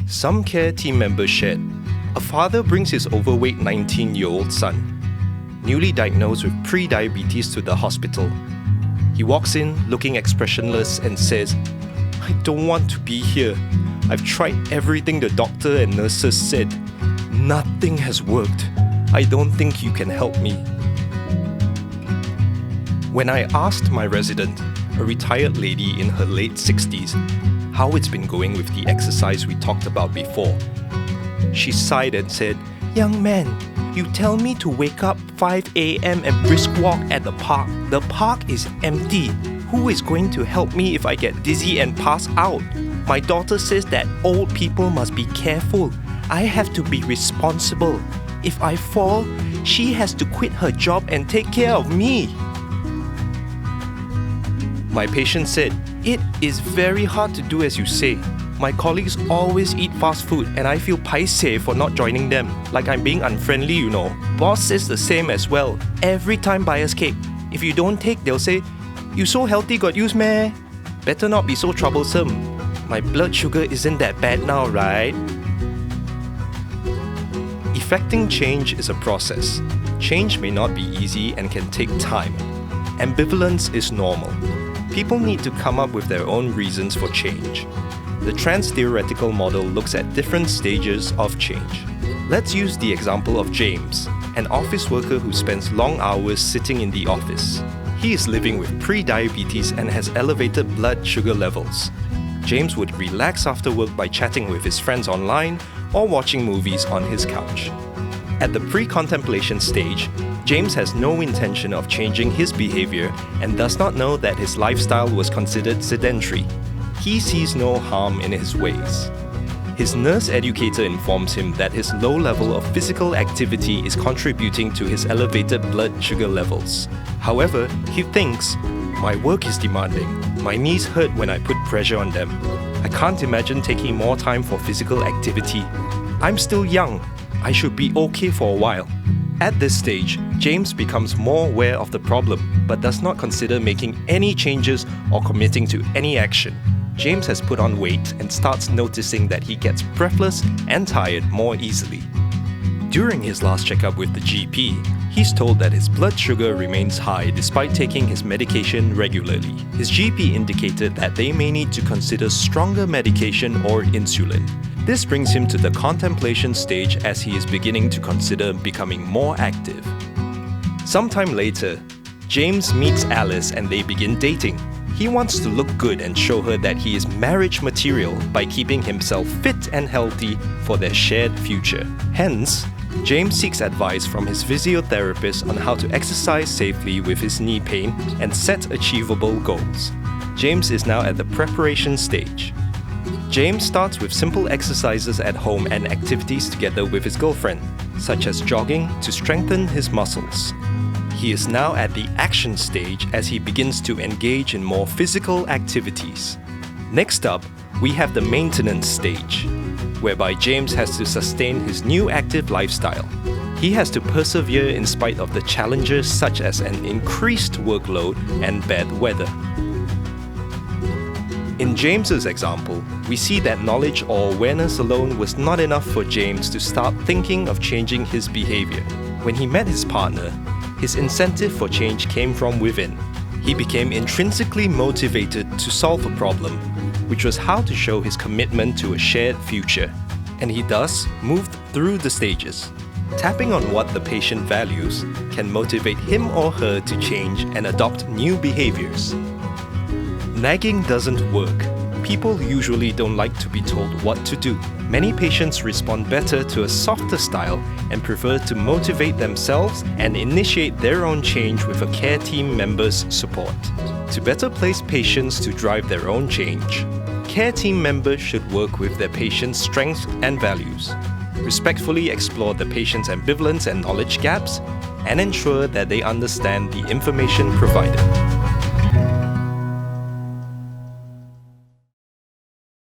Some care team members shared. A father brings his overweight 19-year-old son, newly diagnosed with pre-diabetes, to the hospital. He walks in looking expressionless and says, "I don't want to be here. I've tried everything the doctor and nurses said. Nothing has worked. I don't think you can help me." When I asked my resident, a retired lady in her late 60s, how it's been going with the exercise we talked about before, she sighed and said, "Young man, you tell me to wake up 5 a.m. and brisk walk at the park. The park is empty. Who is going to help me if I get dizzy and pass out? My daughter says that old people must be careful. I have to be responsible. If I fall, she has to quit her job and take care of me." My patient said, "It is very hard to do as you say. My colleagues always eat fast food and I feel paiseh for not joining them, like I'm being unfriendly, you know. Boss says the same as well. Every time buyer's cake. If you don't take, they'll say, 'You so healthy, got use meh?' Better not be so troublesome. My blood sugar isn't that bad now, right?" Effecting change is a process. Change may not be easy and can take time. Ambivalence is normal. People need to come up with their own reasons for change. The trans-theoretical model looks at different stages of change. Let's use the example of James, an office worker who spends long hours sitting in the office. He is living with pre-diabetes and has elevated blood sugar levels. James would relax after work by chatting with his friends online or watching movies on his couch. At the pre-contemplation stage, James has no intention of changing his behavior and does not know that his lifestyle was considered sedentary. He sees no harm in his ways. His nurse educator informs him that his low level of physical activity is contributing to his elevated blood sugar levels. However, he thinks, "My work is demanding. My knees hurt when I put pressure on them. I can't imagine taking more time for physical activity. I'm still young. I should be okay for a while." At this stage, James becomes more aware of the problem, but does not consider making any changes or committing to any action. James has put on weight and starts noticing that he gets breathless and tired more easily. During his last checkup with the GP, he's told that his blood sugar remains high despite taking his medication regularly. His GP indicated that they may need to consider stronger medication or insulin. This brings him to the contemplation stage as he is beginning to consider becoming more active. Sometime later, James meets Alice and they begin dating. He wants to look good and show her that he is marriage material by keeping himself fit and healthy for their shared future. Hence, James seeks advice from his physiotherapist on how to exercise safely with his knee pain and set achievable goals. James is now at the preparation stage. James starts with simple exercises at home and activities together with his girlfriend, such as jogging to strengthen his muscles. He is now at the action stage as he begins to engage in more physical activities. Next up, we have the maintenance stage, whereby James has to sustain his new active lifestyle. He has to persevere in spite of the challenges such as an increased workload and bad weather. In James's example, we see that knowledge or awareness alone was not enough for James to start thinking of changing his behavior. When he met his partner, his incentive for change came from within. He became intrinsically motivated to solve a problem, which was how to show his commitment to a shared future. And he thus moved through the stages. Tapping on what the patient values can motivate him or her to change and adopt new behaviors. Nagging doesn't work. People usually don't like to be told what to do. Many patients respond better to a softer style and prefer to motivate themselves and initiate their own change with a care team member's support. To better place patients to drive their own change, care team members should work with their patients' strengths and values, respectfully explore the patient's ambivalence and knowledge gaps, and ensure that they understand the information provided.